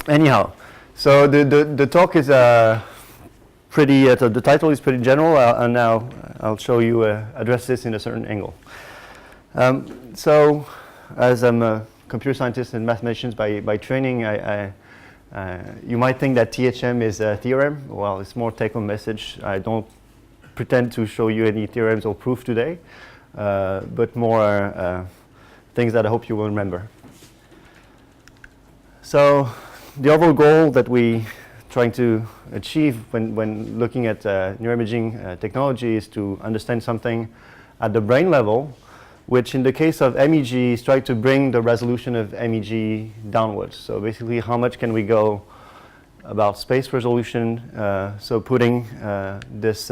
Anyhow, so the talk is pretty, the title is pretty general, and now I'll show you, address this in a certain angle. So, as I'm a computer scientist and mathematician by training, you might think that THM is a theorem. Well, it's more take-home message. I don't pretend to show you any theorems or proof today, but more things that I hope you will remember. So, the overall goal that we trying to achieve when looking at neuroimaging technology is to understand something at the brain level, which in the case of MEG is try to bring the resolution of MEG downwards. So basically, how much can we go about space resolution, so putting this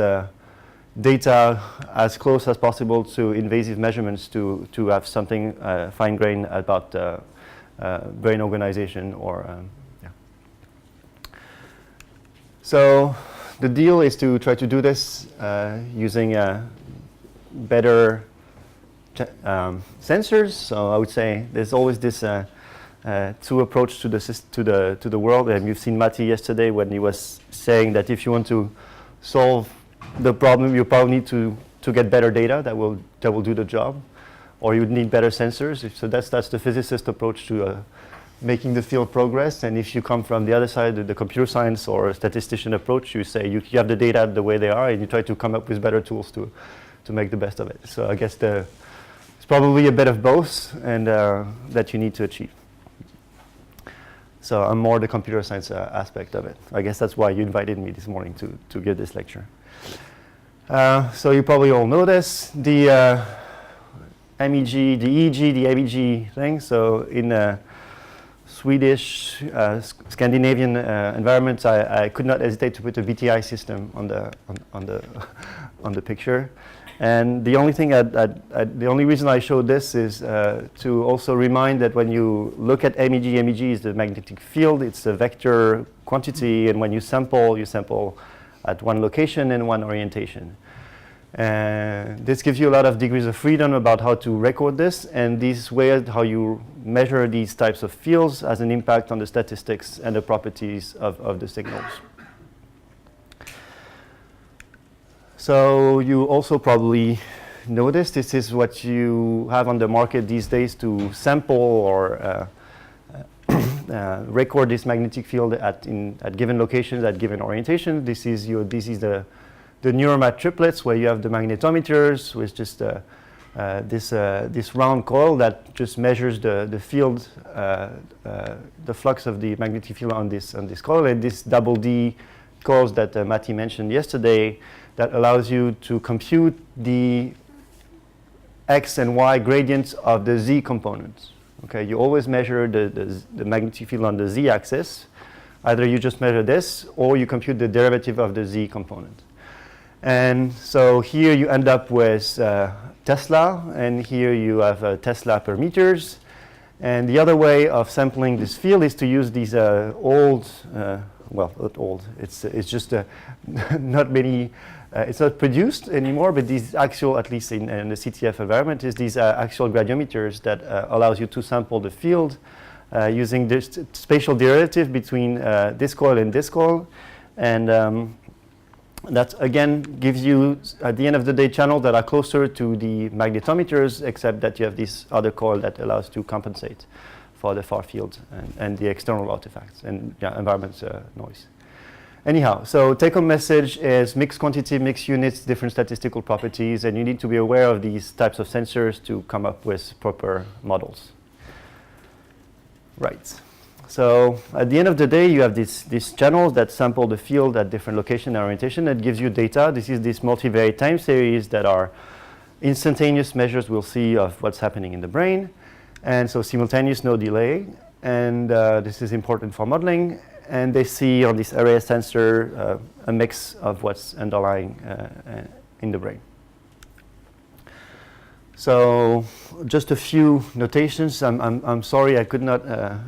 data as close as possible to invasive measurements to have something fine-grained about brain organization or So the deal is to try to do this using better sensors. So I would say there's always this two approach to the world, and you've seen Matti yesterday when he was saying that if you want to solve the problem, you probably need to get better data that will do the job, or you would need better sensors. So that's the physicist approach to making the field progress. And if you come from the other side, the computer science or statistician approach, you say you have the data the way they are, and you try to come up with better tools to make the best of it. So I guess it's probably a bit of both, and that you need to achieve. So I'm more the computer science aspect of it. I guess that's why you invited me this morning to give this lecture. So you probably all know this, the MEG, the EEG, the MEG thing. So in Swedish, Scandinavian environments, I could not hesitate to put a VTI system on the picture. And the only thing, the only reason I showed this is to also remind that when you look at MEG, MEG is the magnetic field. It's a vector quantity, and when you sample at one location and one orientation. This gives you a lot of degrees of freedom about how to record this, and this way how you measure these types of fields has an impact on the statistics and the properties of the signals. So you also probably noticed this is what you have on the market these days to sample or record this magnetic field at given locations, at given orientations. This is the Neuromat triplets, where you have the magnetometers with just this round coil that just measures the field, the flux of the magnetic field on this coil, and this double D coils that Matti mentioned yesterday that allows you to compute the X and Y gradients of the Z components. Okay, you always measure the magnetic field on the Z axis. Either you just measure this, or you compute the derivative of the Z component. And so here you end up with Tesla, and here you have Tesla per meters. And the other way of sampling this field is to use these old, well, not old, it's just not many, it's not produced anymore, but these actual, at least in the CTF environment, is these actual gradiometers that allows you to sample the field using this spatial derivative between this coil and this coil. And that again gives you, at the end of the day, channels that are closer to the magnetometers, except that you have this other coil that allows to compensate for the far field and the external artifacts and environment noise. Anyhow, so take-home message is mixed quantity, mixed units, different statistical properties, and you need to be aware of these types of sensors to come up with proper models. Right. So at the end of the day, you have these channels that sample the field at different location and orientation that gives you data. This is this multivariate time series that are instantaneous measures we'll see of what's happening in the brain. And so simultaneous, no delay. And this is important for modeling. And they see on this array sensor a mix of what's underlying in the brain. So just a few notations. I'm sorry I could not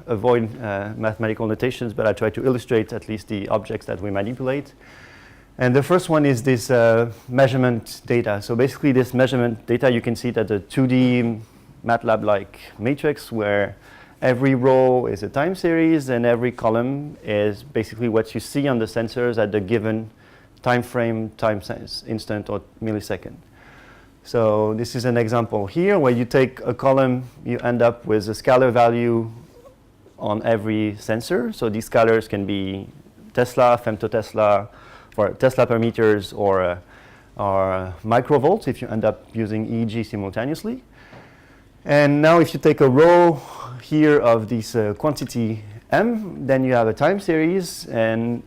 avoid mathematical notations, but I try to illustrate at least the objects that we manipulate. And the first one is this measurement data. So basically this measurement data, you can see that the 2D MATLAB-like matrix where every row is a time series, and every column is basically what you see on the sensors at the given time frame, instant, or millisecond. So this is an example here where you take a column, you end up with a scalar value on every sensor. So these scalars can be Tesla, femtotesla, for Tesla per meters, or microvolts if you end up using EEG simultaneously. And now if you take a row here of this quantity M, then you have a time series, and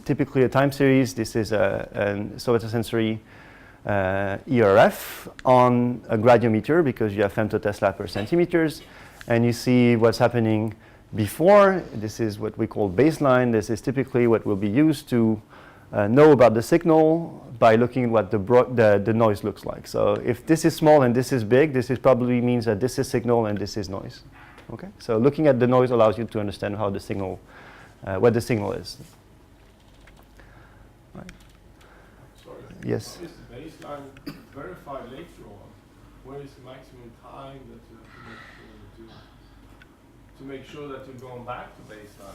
typically a time series, this is a somatosensory ERF on a gradiometer, because you have femtotesla per centimeters, and you see what's happening before. This is what we call baseline. This is typically what will be used to know about the signal by looking at what the noise looks like. So if this is small and this is big, this is probably means that this is signal and this is noise. Okay? So looking at the noise allows you to understand how the signal, what the signal is. Right. Sorry. Yes. Is the baseline verified later on? Where is the maximum time that you have to make sure that you're going back to baseline?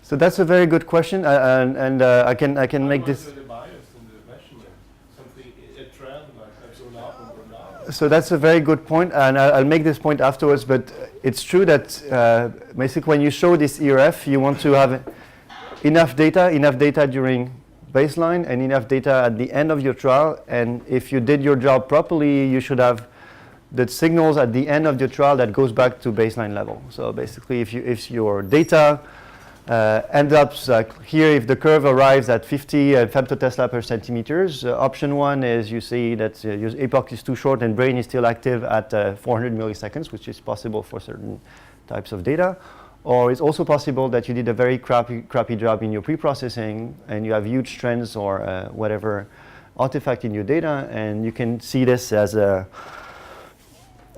So that's a very good question, and I can make this. Really biased in the measurement? Something, a trend like that's going up and going down. So that's a very good point, and I'll make this point afterwards. But it's true that basically when you show this ERF, you want to have enough data during baseline, and enough data at the end of your trial. And if you did your job properly, you should have the signals at the end of your trial that goes back to baseline level. So basically, if your data ends up like here, if the curve arrives at 50 femtotesla per centimeters, option one is you see that your epoch is too short and brain is still active at 400 milliseconds, which is possible for certain types of data. Or it's also possible that you did a very crappy job in your pre-processing and you have huge trends or whatever artifact in your data, and you can see this as a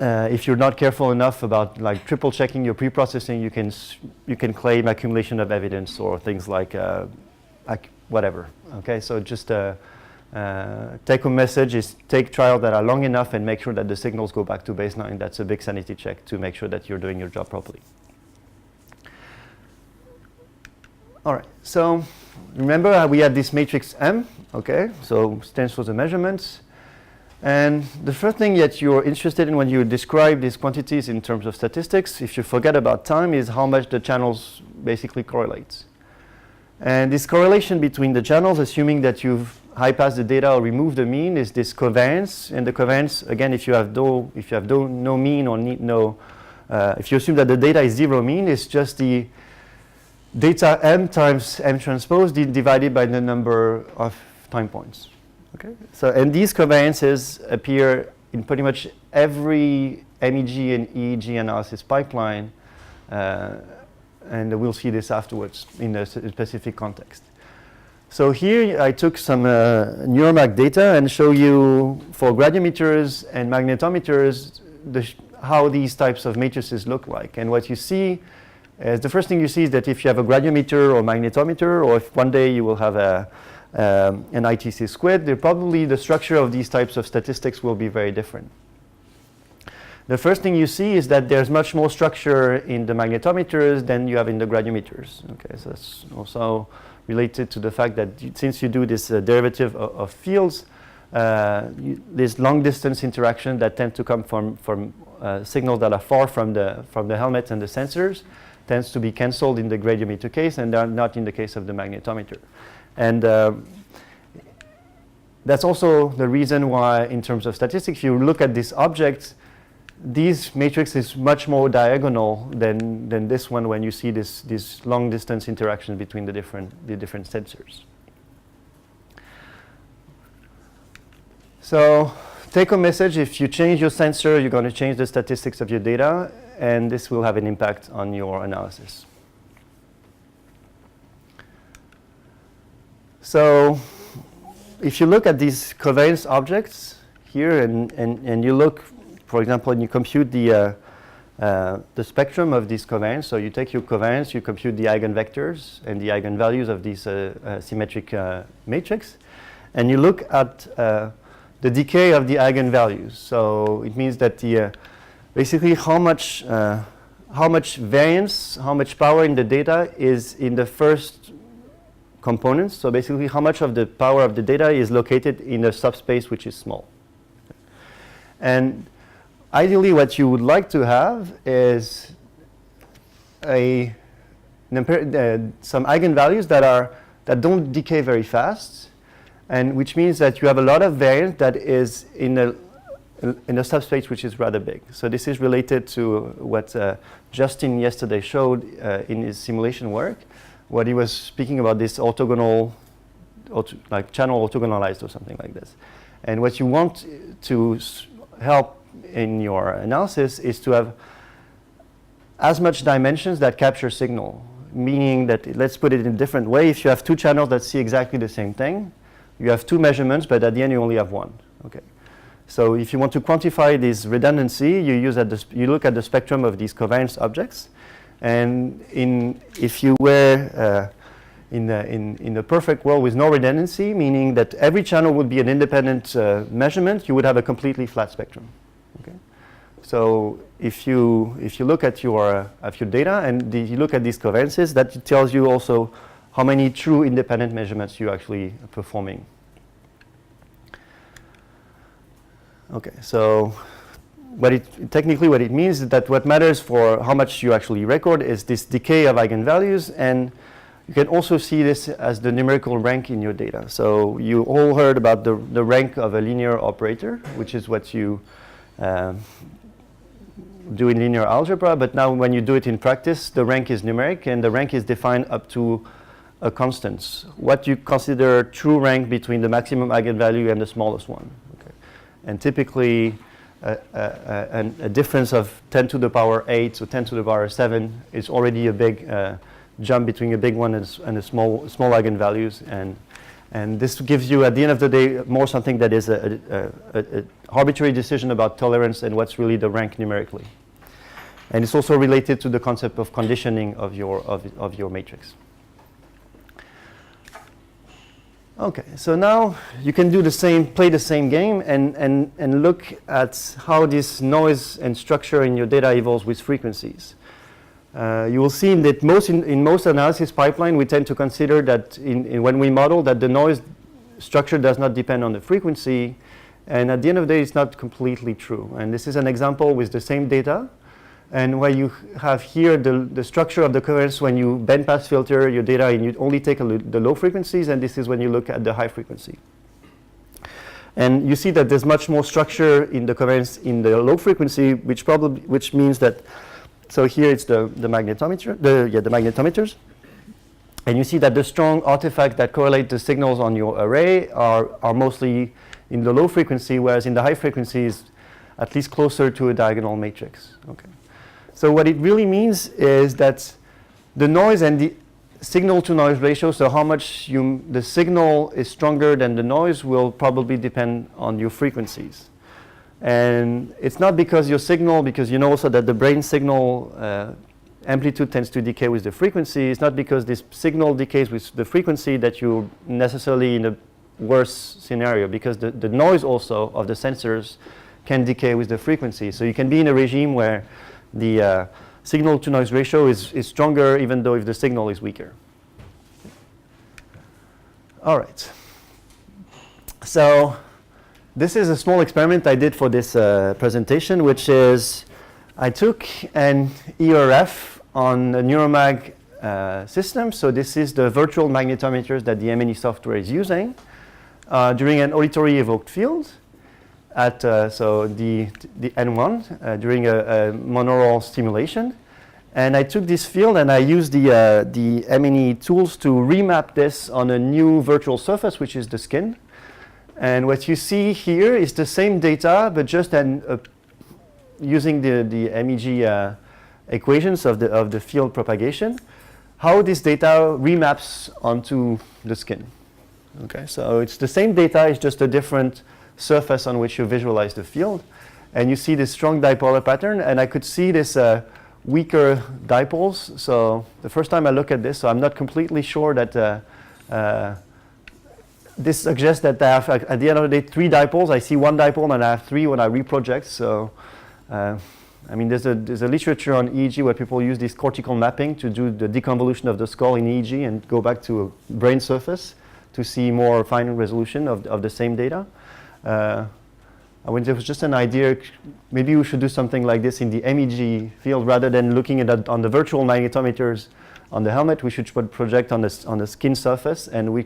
if you're not careful enough about like triple checking your pre-processing, you can claim accumulation of evidence or things like whatever. Okay, so just take-home message is take trials that are long enough and make sure that the signals go back to baseline. That's a big sanity check to make sure that you're doing your job properly. All right, so remember we had this matrix M, okay, so stands for the measurements. And the first thing that you're interested in when you describe these quantities in terms of statistics, if you forget about time, is how much the channels basically correlate. And this correlation between the channels, assuming that you've high-passed the data or removed the mean, is this covariance. And the covariance, again, if you have no mean or if you assume that the data is zero mean, it's just the data M times M transpose divided by the number of time points. Okay. So, and these covariances appear in pretty much every MEG and EEG analysis pipeline, and we'll see this afterwards in a specific context. So here I took some NeuroMag data and show you for gradiometers and magnetometers how these types of matrices look like. And what you see is the first thing you see is that if you have a gradiometer or magnetometer, or if one day you will have an ITC squid, probably the structure of these types of statistics will be very different. The first thing you see is that there's much more structure in the magnetometers than you have in the gradiometers. Okay, so that's also related to the fact that since you do this derivative of fields, there's long distance interaction that tend to come from signals that are far from the helmet and the sensors, tends to be cancelled in the gradiometer case, and are not in the case of the magnetometer. And that's also the reason why, in terms of statistics, if you look at this object, these matrix is much more diagonal than this one when you see this long distance interaction between the different sensors. So take-home message, if you change your sensor, you're going to change the statistics of your data, and this will have an impact on your analysis. So if you look at these covariance objects here and you look, for example, and you compute the spectrum of these covariance, so you take your covariance, you compute the eigenvectors and the eigenvalues of these symmetric matrix, and you look at the decay of the eigenvalues. So it means that basically how much how much variance, how much power in the data is in the first components. So basically, how much of the power of the data is located in a subspace which is small. And ideally, what you would like to have is some eigenvalues that don't decay very fast, and which means that you have a lot of variance that is in a subspace which is rather big. So this is related to what Justin yesterday showed in his simulation work, what he was speaking about this orthogonal, like channel orthogonalized or something like this. And what you want to help in your analysis is to have as much dimensions that capture signal, meaning that, let's put it in a different way, if you have two channels that see exactly the same thing, you have two measurements, but at the end you only have one. Okay. So if you want to quantify this redundancy, you look at the spectrum of these covariance objects, and if you were in a perfect world with no redundancy, meaning that every channel would be an independent measurement, you would have a completely flat spectrum. Okay. So if you look at your data and you look at these covariances, that tells you also how many true independent measurements you're actually performing. Okay, so technically what it means is that what matters for how much you actually record is this decay of eigenvalues, and you can also see this as the numerical rank in your data. So you all heard about the rank of a linear operator, which is what you do in linear algebra, but now when you do it in practice, the rank is numeric, and the rank is defined up to a constant. What you consider true rank between the maximum eigenvalue and the smallest one. Okay. And typically, a difference of 10 to the power 8 or 10 to the power 7 is already a big jump between a big one and a small eigenvalues, and this gives you, at the end of the day, more something that is a arbitrary decision about tolerance and what's really the rank numerically. And it's also related to the concept of conditioning of your matrix. Okay, so now you can do the same, play the same game, and look at how this noise and structure in your data evolves with frequencies. You will see that in most analysis pipeline, we tend to consider that when we model that the noise structure does not depend on the frequency, and at the end of the day, it's not completely true. And this is an example with the same data, and where you have here the structure of the covariance when you bandpass filter your data and you only take the low frequencies, and this is when you look at the high frequency. And you see that there's much more structure in the covariance in the low frequency, which means that, so here it's the magnetometer, the magnetometers, and you see that the strong artifacts that correlate the signals on your array are mostly in the low frequency, whereas in the high frequency is at least closer to a diagonal matrix. Okay. So what it really means is that the noise and the signal-to-noise ratio, so how much the signal is stronger than the noise, will probably depend on your frequencies. And it's not because your signal, because you know also that the brain signal amplitude tends to decay with the frequency. It's not because this signal decays with the frequency that you're necessarily in a worse scenario, because the noise also of the sensors can decay with the frequency. So you can be in a regime where the signal-to-noise ratio is stronger, even though if the signal is weaker. All right. So this is a small experiment I did for this presentation, which is I took an ERF on a NeuroMag system. So this is the virtual magnetometers that the M&E software is using during an auditory evoked field at so the N1 during a monaural stimulation. And I took this field and I used the M&E tools to remap this on a new virtual surface, which is the skin. And what you see here is the same data, but just using the MEG equations of the field propagation, how this data remaps onto the skin. Okay, so it's the same data, it's just a different surface on which you visualize the field. And you see this strong dipolar pattern, and I could see this weaker dipoles. So the first time I look at this, so I'm not completely sure that this suggests that I have, at the end of the day, 3 dipoles. I see 1 dipole and I have 3 when I reproject. So I mean, there's a literature on EEG where people use this cortical mapping to do the deconvolution of the skull in EEG and go back to a brain surface to see more fine resolution of the same data. I mean, there was just an idea, maybe we should do something like this in the MEG field rather than looking at on the virtual magnetometers on the helmet. We should project on the skin surface, and we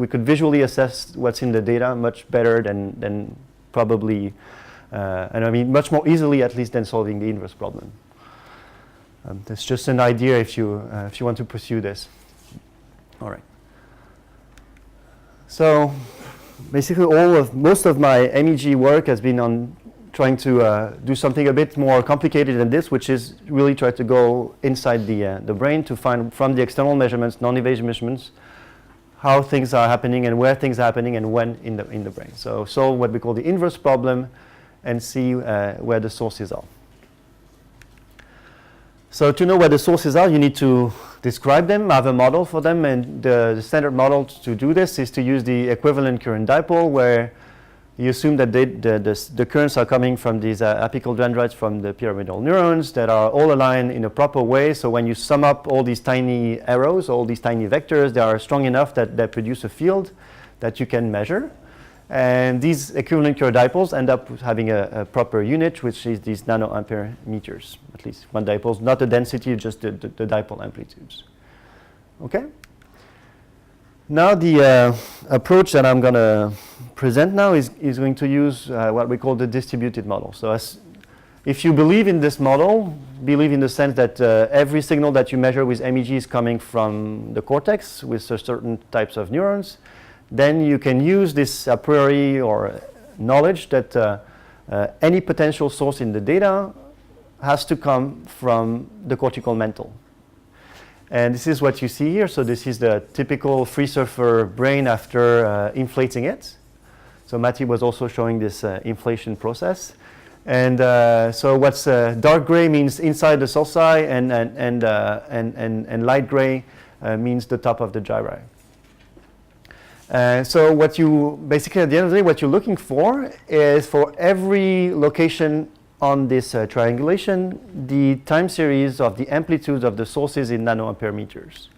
could visually assess what's in the data much better than probably, and I mean much more easily at least than solving the inverse problem. That's just an idea if you want to pursue this. All right. So basically most of my MEG work has been on trying to do something a bit more complicated than this, which is really try to go inside the brain to find from the external measurements, non-invasive measurements, how things are happening and where things are happening and when in the brain. So solve what we call the inverse problem and see where the sources are. So to know where the sources are, you need to describe them, have a model for them, and the standard model to do this is to use the equivalent current dipole, where you assume that the currents are coming from these apical dendrites from the pyramidal neurons that are all aligned in a proper way. So when you sum up all these tiny arrows, all these tiny vectors, they are strong enough that they produce a field that you can measure. And these equivalent current dipoles end up having a proper unit, which is these nanoampere meters, at least one dipole, not the density, just the dipole amplitudes. Okay? Now the approach that I'm going to present now is going to use what we call the distributed model. So if you believe in this model, believe in the sense that every signal that you measure with MEG is coming from the cortex with certain types of neurons, then you can use this a priori or knowledge that any potential source in the data has to come from the cortical mantle. And this is what you see here. So this is the typical free surfer brain after inflating it. So Matti was also showing this inflation process. And so what's dark gray means inside the sulci, and light gray means the top of the gyri. So what you basically at the end of the day, what you're looking for is for every location on this triangulation, the time series of the amplitudes of the sources in nanoampere meters.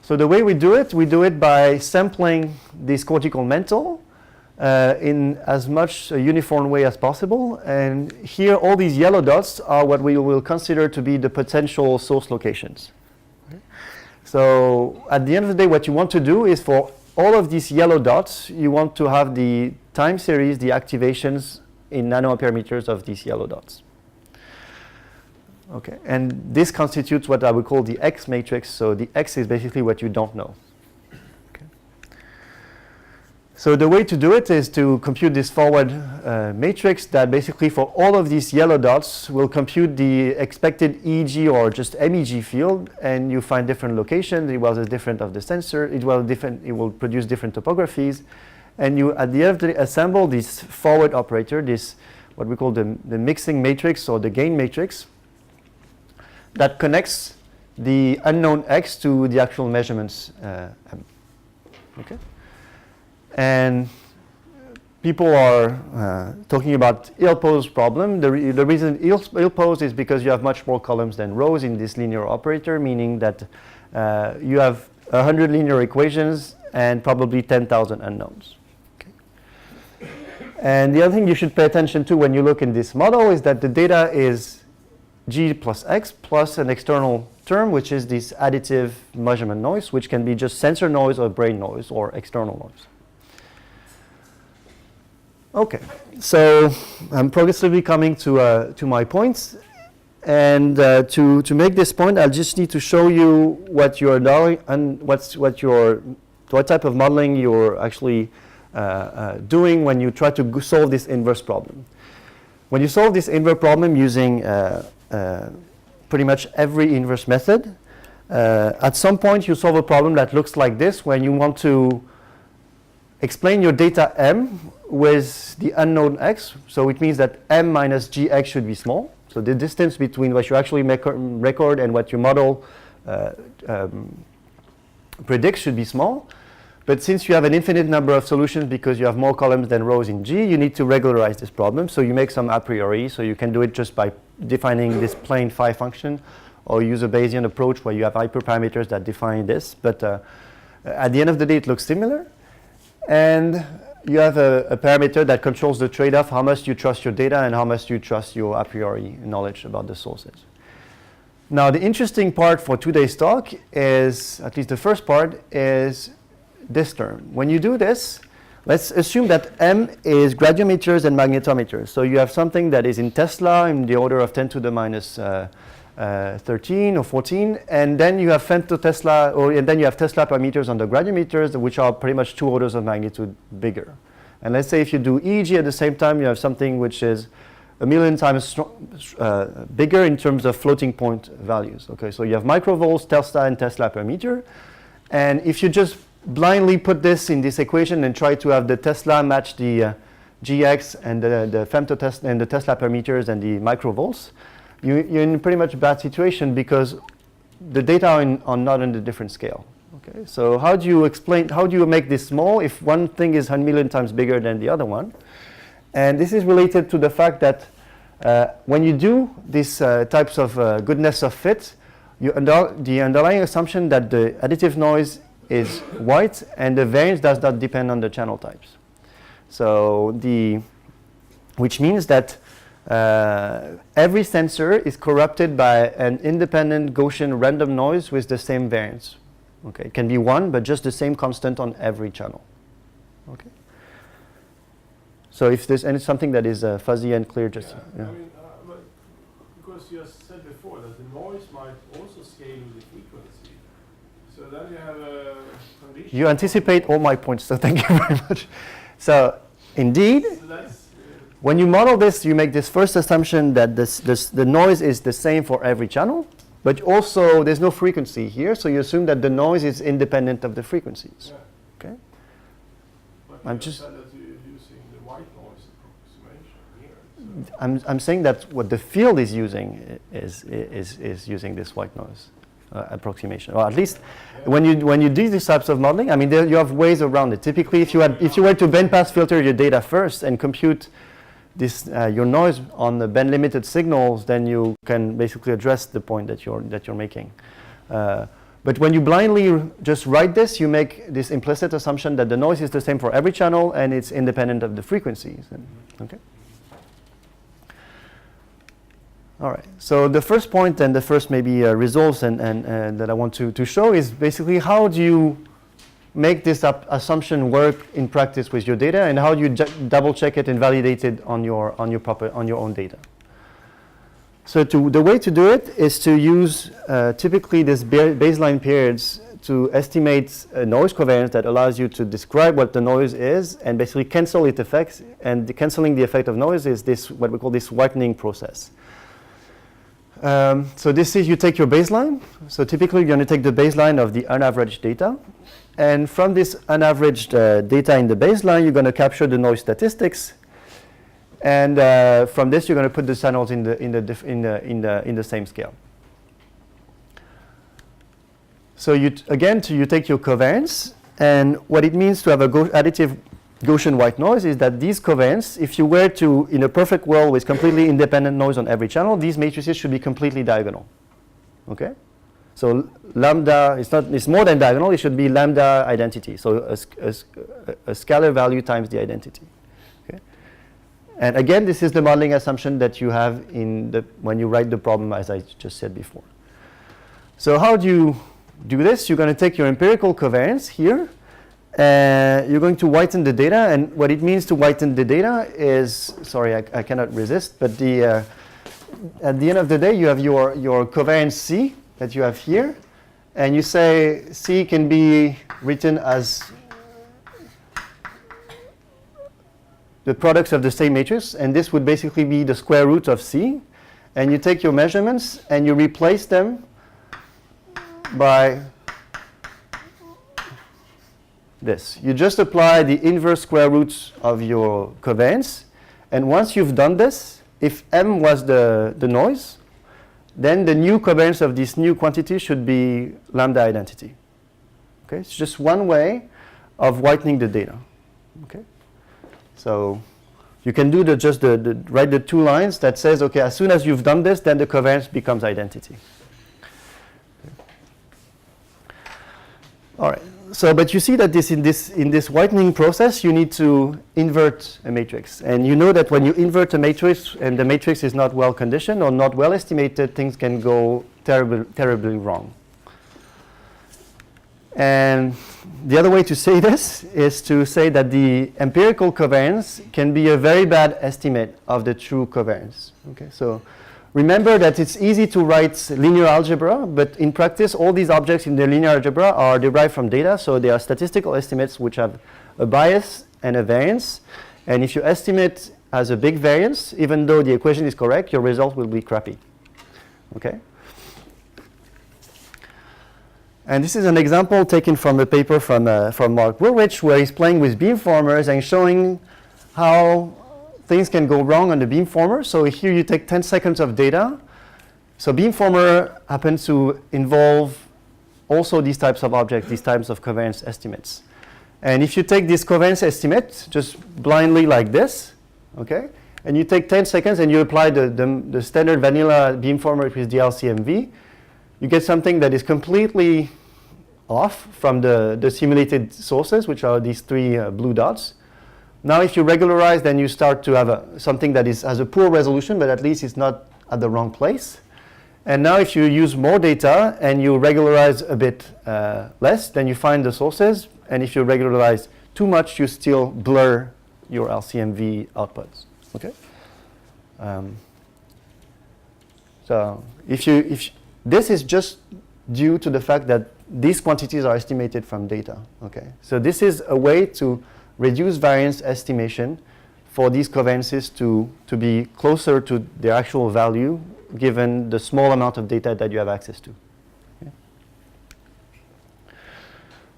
So the way we do it by sampling this cortical mantle in as much a uniform way as possible. And here all these yellow dots are what we will consider to be the potential source locations. Okay. So at the end of the day, what you want to do is for all of these yellow dots, you want to have the time series, the activations in nanoampere meters of these yellow dots. Okay, and this constitutes what I would call the X matrix. So the X is basically what you don't know. Okay. So the way to do it is to compute this forward matrix that basically for all of these yellow dots will compute the expected EEG or just MEG field, and you find different locations. It was different of the sensor. It will produce different topographies. And you, at the end of the day, assemble this forward operator, this what we call the mixing matrix or the gain matrix, that connects the unknown X to the actual measurements M. Okay? And people are talking about ill-posed problem. The reason ill-posed is because you have much more columns than rows in this linear operator, meaning that you have 100 linear equations and probably 10,000 unknowns. And the other thing you should pay attention to when you look in this model is that the data is G plus X plus an external term, which is this additive measurement noise, which can be just sensor noise or brain noise or external noise. Okay, so I'm progressively coming to my points. And to make this point, I'll just need to show you what you're doing and what type of modeling you're actually doing when you try to solve this inverse problem. When you solve this inverse problem using pretty much every inverse method, at some point you solve a problem that looks like this when you want to explain your data M with the unknown X. So it means that M minus GX should be small. So the distance between what you actually record and what your model predicts should be small. But since you have an infinite number of solutions because you have more columns than rows in G, you need to regularize this problem. So you make some a priori. So you can do it just by defining this plain phi function, or use a Bayesian approach where you have hyperparameters that define this. But at the end of the day, it looks similar. And you have a parameter that controls the trade-off, how much you trust your data and how much you trust your a priori knowledge about the sources. Now, the interesting part for today's talk is, at least the first part, is this term. When you do this, let's assume that M is gradiometers and magnetometers. So you have something that is in Tesla in the order of 10 to the minus 13 or 14, and then you have femtotesla, and then you have Tesla per meters on the gradiometers, which are pretty much 2 orders of magnitude bigger. And let's say if you do EEG at the same time, you have something which is 1,000,000 times bigger in terms of floating point values. Okay, so you have microvolts, Tesla, and Tesla per meter. And if you just blindly put this in this equation and try to have the Tesla match the GX and the femtotesla and the Tesla per meters and the microvolts, you're in a pretty much bad situation because the data are not on a different scale. Okay, so how do you make this small if one thing is 100,000,000 times bigger than the other one? And this is related to the fact that when you do these types of goodness of fit, the underlying assumption that the additive noise is white and the variance does not depend on the channel types. So which means that every sensor is corrupted by an independent Gaussian random noise with the same variance. Okay, it can be 1, but just the same constant on every channel. Okay. So if there's something that is fuzzy and clear, just yeah. I mean, but because you said before that the noise might also scale with the frequency. So then you have a condition. You anticipate all my points, so thank you very much. So indeed, when you model this, you make this first assumption that the noise is the same for every channel, but also there's no frequency here, so you assume that the noise is independent of the frequencies. Yeah. Okay. But I'm just said that you're using the white noise approximation here. So I'm saying that what the field is using is using this white noise approximation, or at least when you do these types of modeling. I mean, you have ways around it. Typically, if you were to bandpass filter your data first and compute this your noise on the band limited signals, then you can basically address the point that you're making. But when you blindly just write this, you make this implicit assumption that the noise is the same for every channel and it's independent of the frequencies. Okay. All right. So the first point and the first maybe results and that I want to show is basically how do you make this assumption work in practice with your data, and how do you double check it and validate it on your own data. So the way to do it is to use typically this baseline periods to estimate a noise covariance that allows you to describe what the noise is and basically cancel its effects. And canceling the effect of noise is this what we call this whitening process. So this is you take your baseline. So typically you're going to take the baseline of the unaveraged data. And from this unaveraged data in the baseline, you're going to capture the noise statistics. And from this, you're going to put the channels in the same scale. So you take your covariance, and what it means to have a additive Gaussian white noise is that these covariance, if you were to, in a perfect world with completely independent noise on every channel, these matrices should be completely diagonal. Okay? So lambda, it's more than diagonal, it should be lambda identity. So a scalar value times the identity. Okay? And again, this is the modeling assumption that you have when you write the problem, as I just said before. So how do you do this? You're going to take your empirical covariance here, you're going to whiten the data, and what it means to whiten the data is, sorry, I cannot resist, but at the end of the day, you have your covariance C that you have here, and you say C can be written as the products of the same matrix, and this would basically be the square root of C, and you take your measurements and you replace them by this. You just apply the inverse square roots of your covariance, and once you've done this, if M was the noise, then the new covariance of this new quantity should be lambda identity. Okay, it's just one way of whitening the data. Okay, so you can do write the 2 lines that says, okay, as soon as you've done this, then the covariance becomes identity. Okay. All right. So, but you see that in this whitening process, you need to invert a matrix, and you know that when you invert a matrix and the matrix is not well conditioned or not well estimated, things can go terribly wrong. And the other way to say this is to say that the empirical covariance can be a very bad estimate of the true covariance. Okay, so remember that it's easy to write linear algebra, but in practice, all these objects in the linear algebra are derived from data, so they are statistical estimates which have a bias and a variance. And if you estimate as a big variance, even though the equation is correct, your result will be crappy. Okay? And this is an example taken from a paper from Mark Woolrich, where he's playing with beamformers and showing how things can go wrong on the beamformer. So here you take 10 seconds of data. So beamformer happens to involve also these types of objects, these types of covariance estimates. And if you take this covariance estimate just blindly like this, okay, and you take 10 seconds and you apply the standard vanilla beamformer with the LCMV, you get something that is completely off from the simulated sources, which are these 3 blue dots. Now if you regularize, then you start to have something that has a poor resolution, but at least it's not at the wrong place. And now if you use more data and you regularize a bit less, then you find the sources. And if you regularize too much, you still blur your LCMV outputs. Okay. So this is just due to the fact that these quantities are estimated from data. Okay. So this is a way to reduce variance estimation for these covariances to be closer to their actual value given the small amount of data that you have access to. Okay.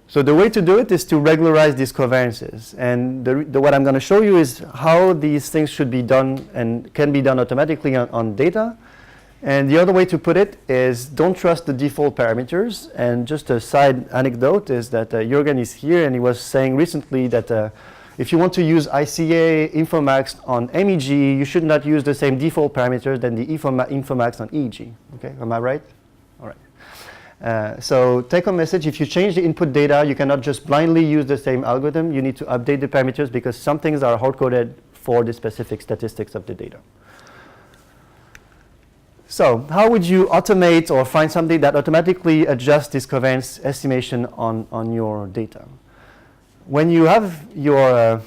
So the way to do it is to regularize these covariances. And what I'm going to show you is how these things should be done and can be done automatically on data. And the other way to put it is don't trust the default parameters. And just a side anecdote is that Jürgen is here and he was saying recently that if you want to use ICA Infomax on MEG, you should not use the same default parameters than the Infomax on EEG. Okay, am I right? All right. So take home message, if you change the input data, you cannot just blindly use the same algorithm. You need to update the parameters because some things are hard-coded for the specific statistics of the data. So how would you automate or find something that automatically adjusts this covariance estimation on your data? When you have your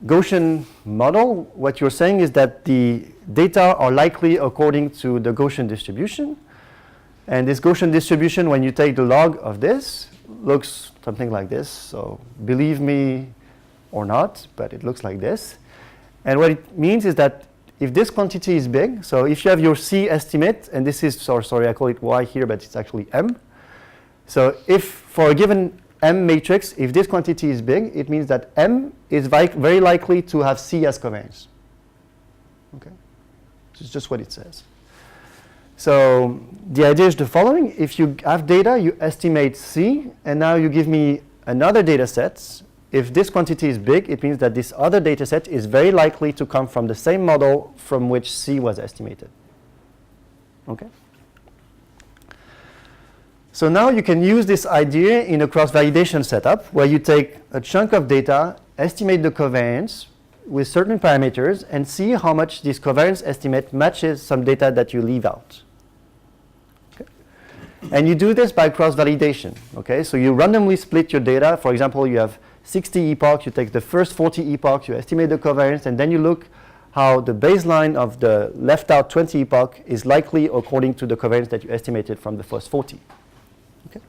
Gaussian model, what you're saying is that the data are likely according to the Gaussian distribution. And this Gaussian distribution, when you take the log of this, looks something like this. So believe me or not, but it looks like this. And what it means is that if this quantity is big, so if you have your C estimate, and this is, sorry, I call it Y here, but it's actually M. So if for a given M matrix, if this quantity is big, it means that M is very likely to have C as covariance. Okay, it's just what it says. So the idea is the following. If you have data, you estimate C, and now you give me another data set. If this quantity is big, it means that this other data set is very likely to come from the same model from which C was estimated. Okay? So now you can use this idea in a cross-validation setup where you take a chunk of data, estimate the covariance with certain parameters, and see how much this covariance estimate matches some data that you leave out. Okay. And you do this by cross-validation. Okay? So you randomly split your data. For example, you have 60 epochs. You take the first 40 epochs, you estimate the covariance, and then you look how the baseline of the left out 20 epoch is likely according to the covariance that you estimated from the first 40. Okay.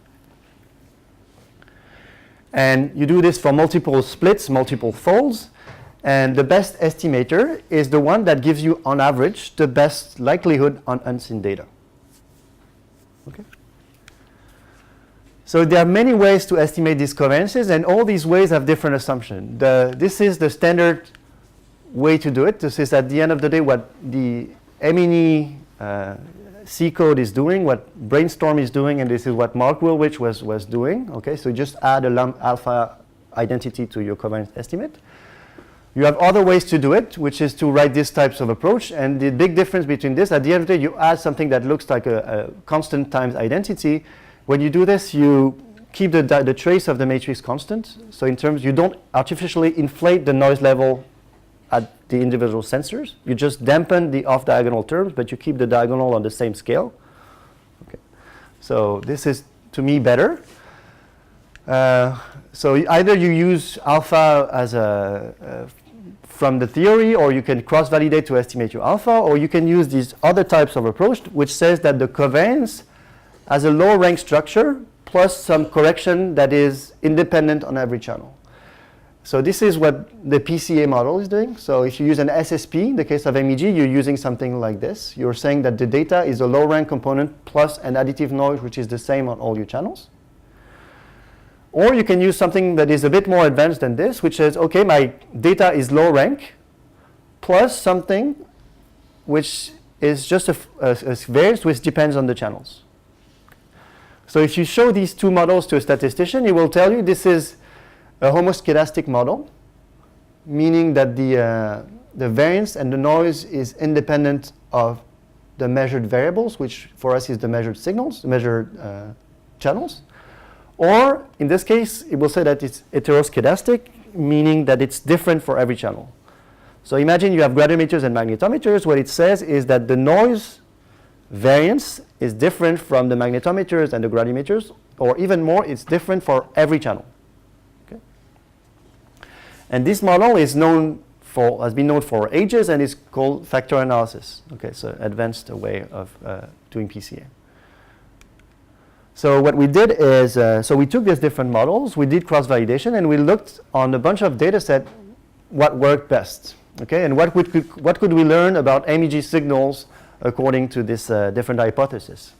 And you do this for multiple splits, multiple folds, and the best estimator is the one that gives you, on average, the best likelihood on unseen data. Okay. So there are many ways to estimate these covariances, and all these ways have different assumptions. This is the standard way to do it. This is at the end of the day what the MEG C code is doing, what Brainstorm is doing, and this is what Mark Woolrich was doing. Okay, so just add a alpha identity to your covariance estimate. You have other ways to do it, which is to write these types of approach. And the big difference between this, at the end of the day, you add something that looks like a constant times identity. When you do this, you keep the trace of the matrix constant. So in terms, you don't artificially inflate the noise level at the individual sensors. You just dampen the off-diagonal terms, but you keep the diagonal on the same scale. Okay. So this is, to me, better. So either you use alpha as from the theory, or you can cross-validate to estimate your alpha, or you can use these other types of approach, which says that the covariance has a low rank structure plus some correction that is independent on every channel. So this is what the PCA model is doing. So if you use an SSP, in the case of MEG, you're using something like this. You're saying that the data is a low rank component plus an additive noise, which is the same on all your channels. Or you can use something that is a bit more advanced than this, which says, okay, my data is low rank plus something which is just a variance which depends on the channels. So if you show these two models to a statistician, he will tell you this is a homoscedastic model, meaning that the variance and the noise is independent of the measured variables, which for us is the measured signals, the measured channels. Or, in this case, it will say that it's heteroscedastic, meaning that it's different for every channel. So imagine you have gradiometers and magnetometers. What it says is that the noise variance is different from the magnetometers and the gradiometers, or even more, it's different for every channel. Okay? And this model is has been known for ages, and is called factor analysis. Okay, so advanced way of doing PCA. So what we did is, so we took these different models, we did cross-validation, and we looked on a bunch of data set what worked best. Okay, and what could we learn about MEG signals according to this different hypothesis.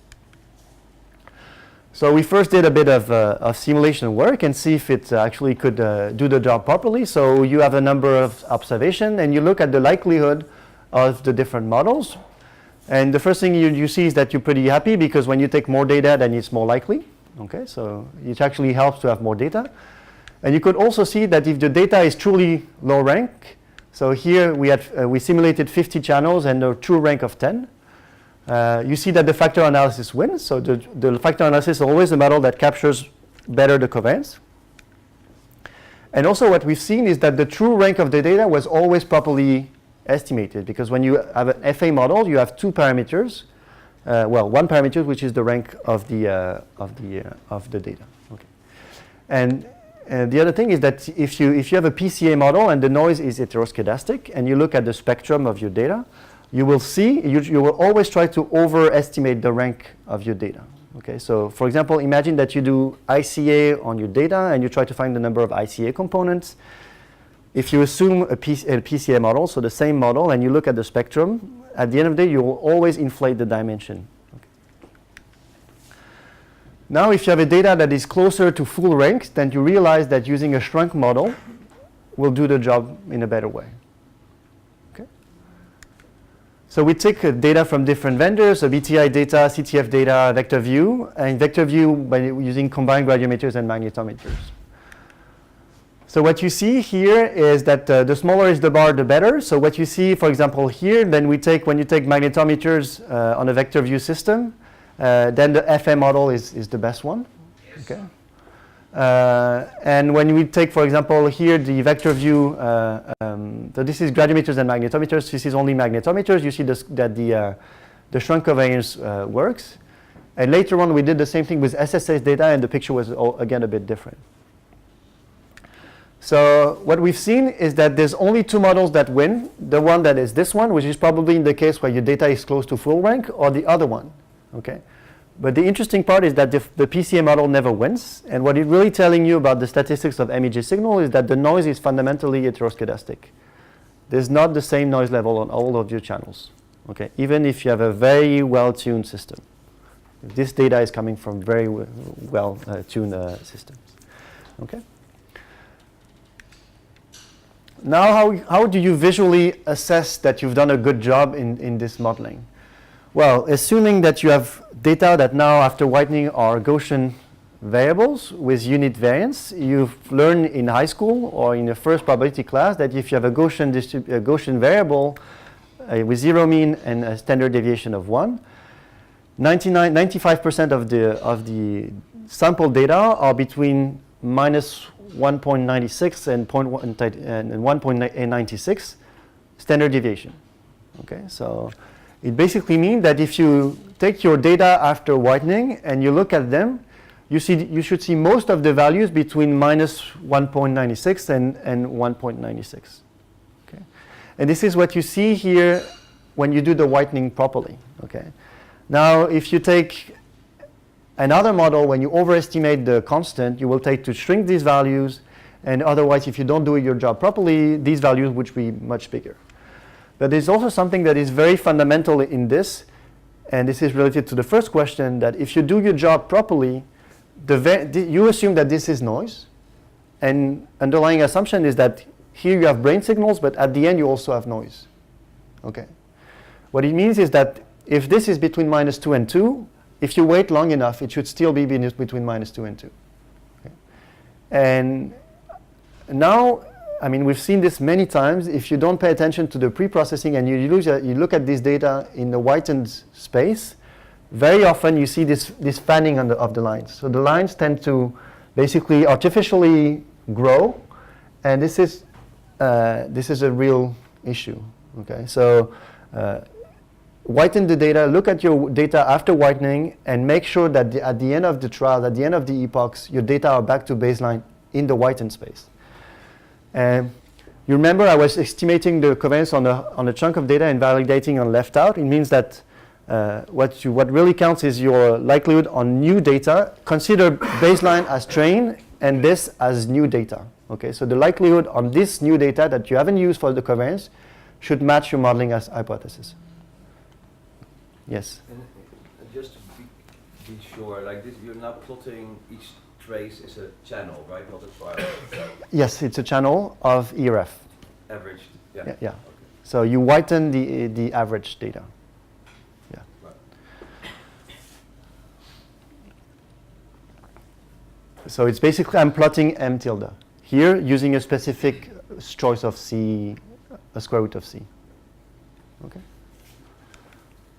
So we first did a bit of simulation work and see if it actually could do the job properly. So you have a number of observations, and you look at the likelihood of the different models. And the first thing you see is that you're pretty happy, because when you take more data, then it's more likely. Okay, so it actually helps to have more data. And you could also see that if the data is truly low rank, so here we simulated 50 channels and a true rank of 10. You see that the factor analysis wins. So the factor analysis is always a model that captures better the covariance. And also what we've seen is that the true rank of the data was always properly estimated, because when you have an FA model, you have two parameters. One parameter, which is the rank of the data. Okay. And the other thing is that if you have a PCA model and the noise is heteroscedastic, and you look at the spectrum of your data, you will see you will always try to overestimate the rank of your data. Okay. So for example, imagine that you do ICA on your data, and you try to find the number of ICA components. If you assume a PCA model, so the same model, and you look at the spectrum, at the end of the day, you will always inflate the dimension. Okay. Now, if you have a data that is closer to full rank, then you realize that using a shrunk model will do the job in a better way. Okay. So we take data from different vendors, so BTI data, CTF data, vector view, and vector view by using combined gradiometers and magnetometers. So what you see here is that the smaller is the bar, the better. So what you see, for example, here, then when you take magnetometers on a vector view system, then the FA model is the best one. Okay. And when we take, for example, here the vector view, so this is gradiometers and magnetometers. This is only magnetometers. You see that the shrunk covariance works. And later on, we did the same thing with SSH data, and the picture was again a bit different. So what we've seen is that there's only two models that win. The one that is this one, which is probably in the case where your data is close to full rank, or the other one. Okay. But the interesting part is that the PCA model never wins. And what it's really telling you about the statistics of MEG signal is that the noise is fundamentally heteroscedastic. There's not the same noise level on all of your channels. Okay. Even if you have a very well-tuned system. This data is coming from very well-tuned systems. Okay. Now, how do you visually assess that you've done a good job in this modeling? Well, assuming that you have data that now, after whitening, are Gaussian variables with unit variance. You've learned in high school or in your first probability class that if you have a Gaussian variable with zero mean and a standard deviation of 1, 95% of the sample data are between minus 1.96 and 1.96 standard deviation. Okay, so it basically means that if you take your data after whitening and you look at them, you should see most of the values between minus 1.96 and 1.96. Okay, and this is what you see here when you do the whitening properly. Okay, now if you take another model, when you overestimate the constant, you will take to shrink these values, and otherwise, if you don't do your job properly, these values would be much bigger. But there's also something that is very fundamental in this, and this is related to the first question, that if you do your job properly, you assume that this is noise, and underlying assumption is that here you have brain signals, but at the end you also have noise. Okay. What it means is that if this is between minus 2 and 2, if you wait long enough, it should still be between minus 2 and 2. Okay. And now, I mean, we've seen this many times. If you don't pay attention to the pre-processing and you look at this data in the whitened space, very often you see this fanning of the lines. So the lines tend to basically artificially grow, and this is a real issue. Okay, so whiten the data, look at your data after whitening, and make sure that at the end of the trial, at the end of the epochs, your data are back to baseline in the whitened space. You remember I was estimating the covariance on a chunk of data and validating on left out. It means that what really counts is your likelihood on new data. Consider baseline as train and this as new data. Okay, so the likelihood on this new data that you haven't used for the covariance should match your modeling as hypothesis. Yes? And just to be sure, like this, you're not plotting each trace is a channel, right? Not a trial. Yes, it's a channel of ERF. Averaged, yeah. Yeah. Okay. So you whiten the average data. Yeah. Right. So it's basically I'm plotting M tilde. Here, using a specific choice of C, a square root of C. Okay.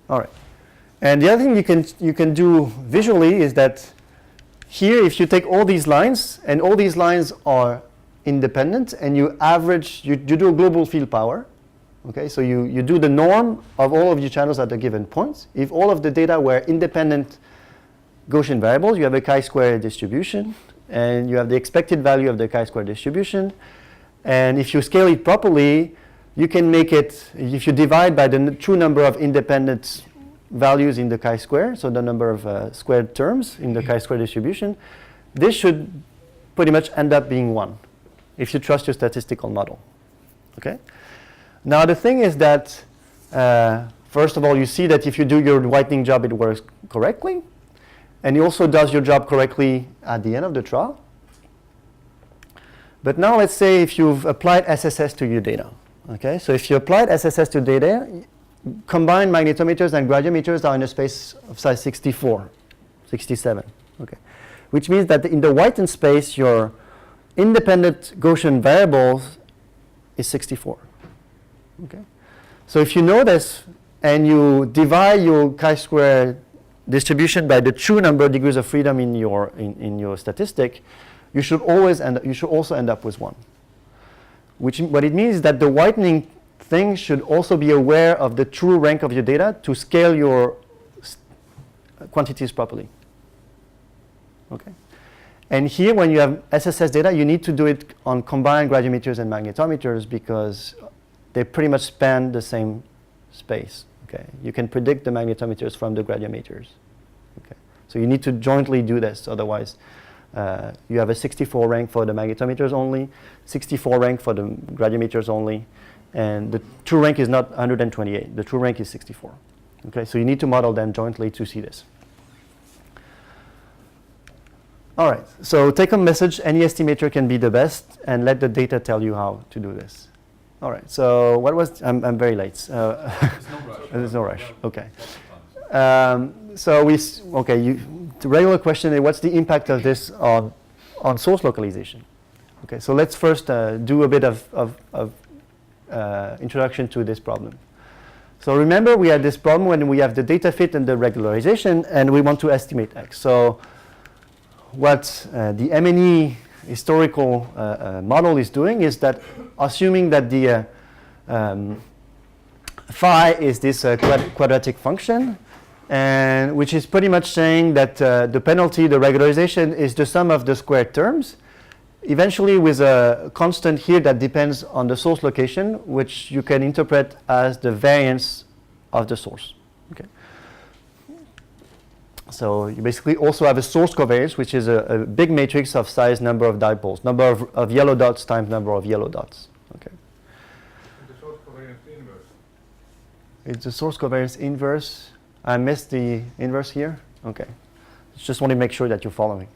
All right. And the other thing you can do visually is that here, if you take all these lines, and all these lines are independent, and you average, you do a global field power. Okay, so you do the norm of all of your channels at a given point. If all of the data were independent Gaussian variables, you have a chi-square distribution, and you have the expected value of the chi-square distribution. And if you scale it properly, you can make it, if you divide by the true number of independent values in the chi-square, so the number of squared terms in the chi-square distribution, this should pretty much end up being 1, if you trust your statistical model. Okay? Now the thing is that, first of all, you see that if you do your whitening job, it works correctly, and it also does your job correctly at the end of the trial. But now let's say if you've applied SSS to your data. Okay, so if you applied SSS to data, combined magnetometers and gradiometers are in a space of size 64, 67. Okay, which means that in the whitened space, your independent Gaussian variables is 64. Okay, so if you know this and you divide your chi-square distribution by the true number of degrees of freedom in your statistic, you should also end up with 1. What it means is that the whitening thing should also be aware of the true rank of your data to scale your quantities properly. Okay. And here, when you have SSS data, you need to do it on combined gradiometers and magnetometers because they pretty much span the same space. Okay. You can predict the magnetometers from the gradiometers. Okay. So you need to jointly do this, otherwise you have a 64 rank for the magnetometers only, 64 rank for the gradiometers only, and the true rank is not 128. The true rank is 64. Okay, so you need to model them jointly to see this. All right, so take-home message, any estimator can be the best, and let the data tell you how to do this. All right, so what was, I'm very late. There's no rush. There's no rush, okay. So the regular question is, what's the impact of this on source localization? Okay, so let's first do a bit of introduction to this problem. So remember, we had this problem when we have the data fit and the regularization, and we want to estimate x. So what the MNE historical model is doing is that, assuming that the phi is this quadratic function, and which is pretty much saying that the penalty, the regularization, is the sum of the squared terms, eventually with a constant here that depends on the source location, which you can interpret as the variance of the source. Okay. So you basically also have a source covariance, which is a big matrix of size number of dipoles, number of yellow dots times number of yellow dots. Okay. The source covariance inverse. It's the source covariance inverse. I missed the inverse here. Okay. Just want to make sure that you're following.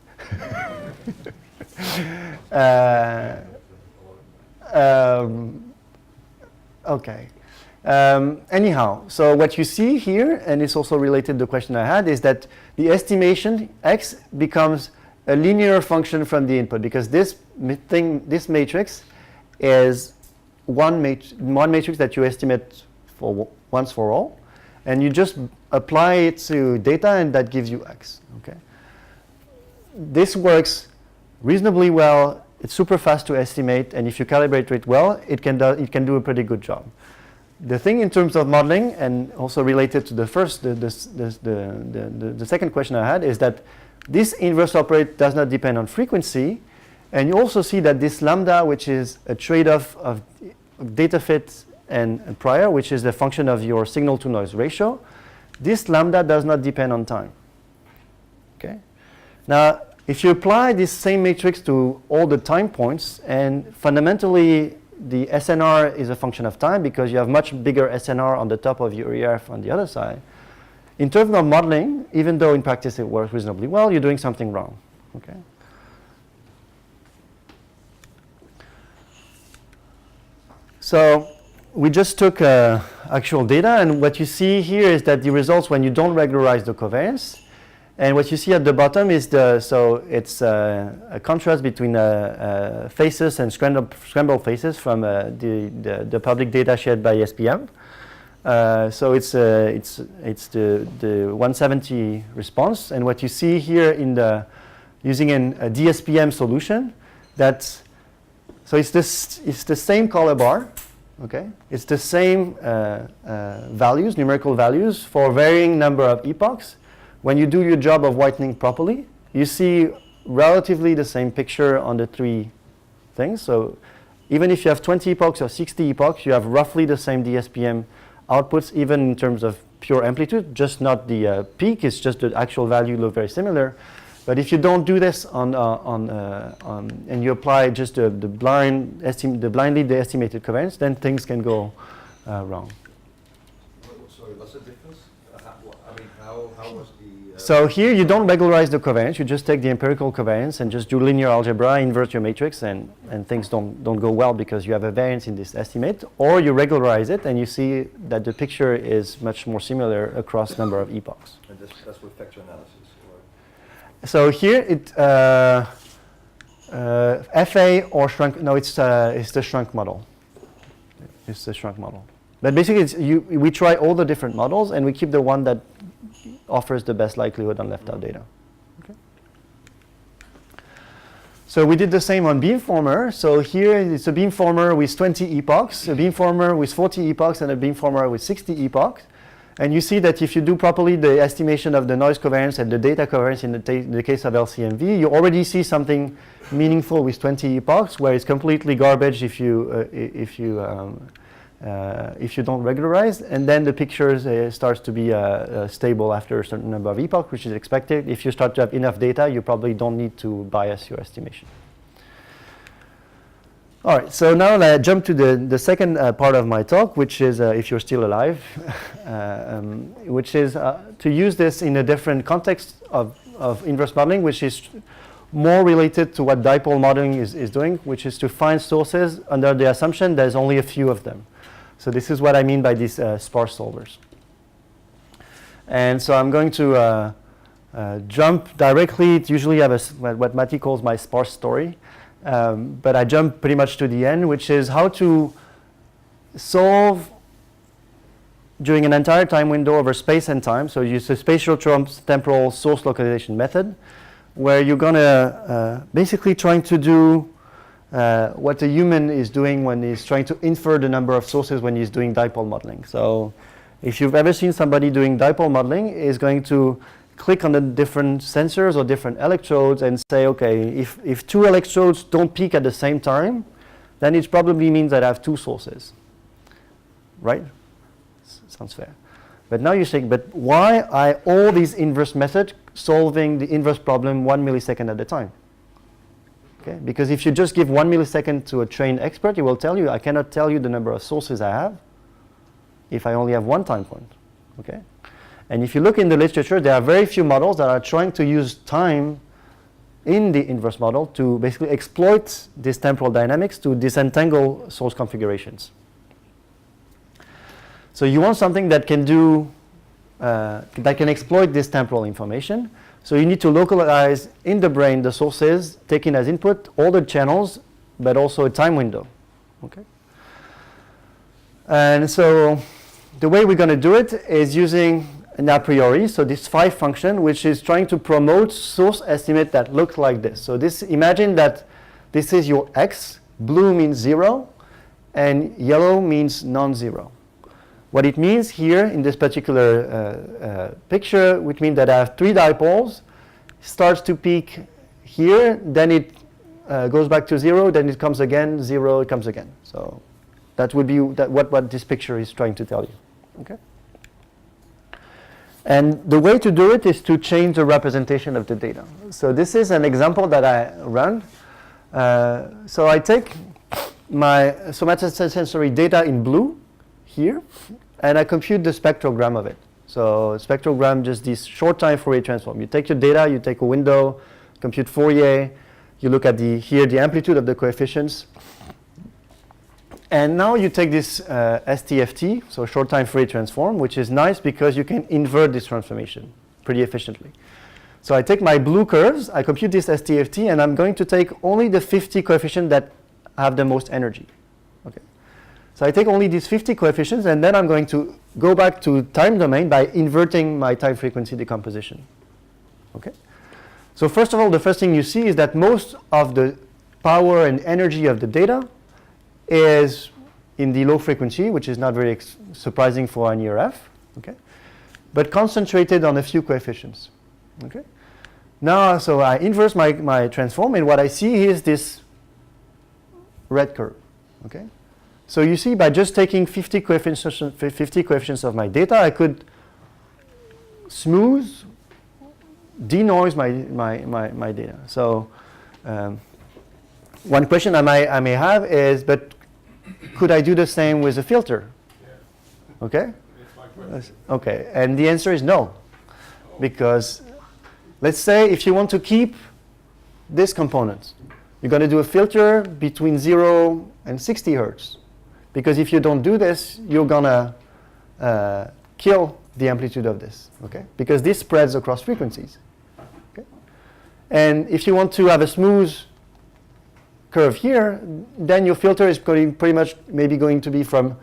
Okay. Anyhow, so what you see here, and it's also related to the question I had, is that the estimation x becomes a linear function from the input, because this matrix is one matrix that you estimate for once for all, and you just apply it to data, and that gives you x. Okay. This works reasonably well. It's super fast to estimate, and if you calibrate it well, it can do a pretty good job. The thing in terms of modeling, and also related to the second question I had, is that this inverse operator does not depend on frequency, and you also see that this lambda, which is a trade-off of data fit and prior, which is the function of your signal to noise ratio, this lambda does not depend on time. Okay. Now, if you apply this same matrix to all the time points, and fundamentally the SNR is a function of time because you have much bigger SNR on the top of your ERF on the other side, in terms of modeling, even though in practice it works reasonably well, you're doing something wrong. Okay. So we just took actual data, and what you see here is that the results when you don't regularize the covariance. And what you see at the bottom is it's a contrast between faces and scrambled faces from the public data shared by SPM. So it's the 170 response, and what you see here in using a DSPM solution, so it's the same color bar, okay? It's the same values, numerical values for varying number of epochs. When you do your job of whitening properly, you see relatively the same picture on the three things. So even if you have 20 epochs or 60 epochs, you have roughly the same DSPM outputs, even in terms of pure amplitude, just not the peak. It's just the actual value look very similar. But if you don't do this and you apply just the blindly the estimated covariance, then things can go wrong. Sorry, what's the difference? How was the... So here you don't regularize the covariance, you just take the empirical covariance and just do linear algebra, invert your matrix, and things don't go well because you have a variance in this estimate. Or you regularize it and you see that the picture is much more similar across number of epochs. And that's with vector analysis? Or? So here it FA or shrunk, no, it's the shrunk model. It's the shrunk model. But basically we try all the different models and we keep the one that offers the best likelihood on left out data. Okay. So we did the same on beamformer. So here it's a beamformer with 20 epochs, a beamformer with 40 epochs, and a beamformer with 60 epochs. And you see that if you do properly the estimation of the noise covariance and the data covariance in the case of LCMV, you already see something meaningful with 20 epochs, where it's completely garbage if you don't regularize, and then the picture starts to be stable after a certain number of epochs, which is expected. If you start to have enough data, you probably don't need to bias your estimation. All right, so now I jump to the second part of my talk, which is, if you're still alive, which is to use this in a different context of inverse modeling, which is more related to what dipole modeling is doing, which is to find sources under the assumption there's only a few of them. So this is what I mean by these sparse solvers. And so I'm going to jump directly. Usually I have what Matti calls my sparse story. But I jump pretty much to the end, which is how to solve during an entire time window over space and time. So use the spatial temporal source localization method, where you're going to basically trying to do what a human is doing when he's trying to infer the number of sources when he's doing dipole modeling. So if you've ever seen somebody doing dipole modeling, is going to click on the different sensors or different electrodes and say, okay, if two electrodes don't peak at the same time, then it probably means that I have two sources, right? Sounds fair. But now you're saying, but why are all these inverse methods solving the inverse problem 1 millisecond at a time? Okay? Because if you just give 1 millisecond to a trained expert, he will tell you, I cannot tell you the number of sources I have if I only have one time point. Okay? And if you look in the literature, there are very few models that are trying to use time in the inverse model to basically exploit this temporal dynamics to disentangle source configurations. So you want something that can do, that can exploit this temporal information. So you need to localize in the brain the sources, taking as input all the channels, but also a time window. Okay. And so the way we're going to do it is using an a priori, so this phi function, which is trying to promote source estimate that looks like this. So this, imagine that this is your x, blue means 0, and yellow means non-zero. What it means here in this particular picture, which means that I have three dipoles, starts to peak here, then it goes back to 0, then it comes again, 0, it comes again. So that would be what this picture is trying to tell you. Okay. And the way to do it is to change the representation of the data. So this is an example that I run. So I take my somatosensory data in blue here, and I compute the spectrogram of it. So spectrogram, just this short time Fourier transform. You take your data, you take a window, compute Fourier, you look at here the amplitude of the coefficients. And now you take this STFT, so short time Fourier transform, which is nice because you can invert this transformation pretty efficiently. So I take my blue curves, I compute this STFT, and I'm going to take only the 50 coefficients that have the most energy. Okay. So I take only these 50 coefficients, and then I'm going to go back to time domain by inverting my time frequency decomposition. Okay. So first of all, the first thing you see is that most of the power and energy of the data is in the low frequency, which is not very surprising for an ERF, okay, but concentrated on a few coefficients. Okay. Now, so I inverse my transform, and what I see is this red curve. Okay. So you see, by just taking 50 coefficients of my data, I could smooth, denoise my data. So one question I may have is, but could I do the same with a filter? Yeah. Okay? That's my question. Okay, and the answer is no. Because let's say if you want to keep this component, you're going to do a filter between 0 and 60 hertz. Because if you don't do this, you're going to kill the amplitude of this. Okay? Because this spreads across frequencies. Okay? And if you want to have a smooth curve here, then your filter is going pretty much maybe going to be from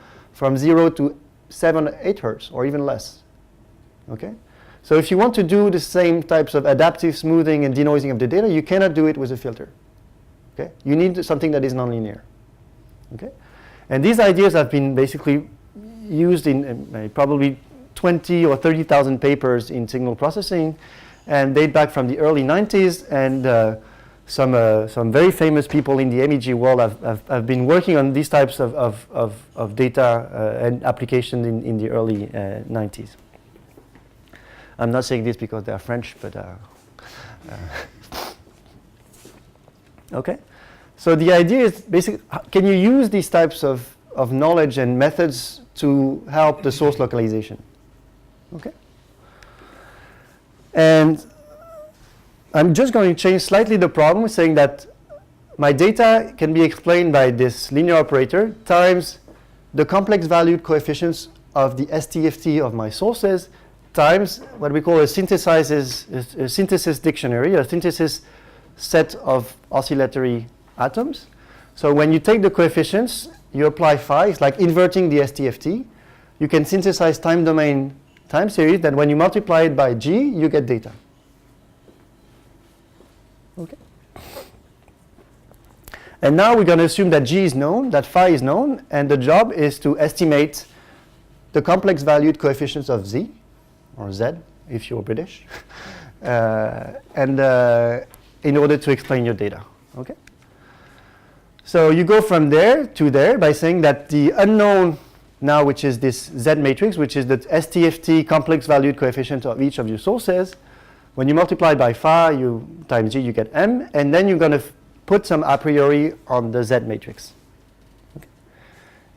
0 to 7 or 8 hertz or even less. Okay? So if you want to do the same types of adaptive smoothing and denoising of the data, you cannot do it with a filter. Okay? You need something that is nonlinear. Okay? And these ideas have been basically used in probably 20 or 30,000 papers in signal processing and date back from the early 90s, and some very famous people in the MEG world have been working on these types of data and applications in the early 90s. I'm not saying this because they are French, but okay. So the idea is basically, can you use these types of knowledge and methods to help the source localization? Okay. And I'm just going to change slightly the problem, saying that my data can be explained by this linear operator times the complex valued coefficients of the STFT of my sources times what we call a synthesis dictionary, a synthesis set of oscillatory atoms. So when you take the coefficients, you apply phi, it's like inverting the STFT. You can synthesize time domain time series, then when you multiply it by G, you get data. Okay. And now we're going to assume that G is known, that phi is known, and the job is to estimate the complex valued coefficients of Z, or Z, if you're British, in order to explain your data. Okay? So you go from there to there by saying that the unknown now, which is this Z matrix, which is the STFT complex valued coefficient of each of your sources, when you multiply by phi times G, you get M, and then you're going to put some a priori on the Z matrix. Okay.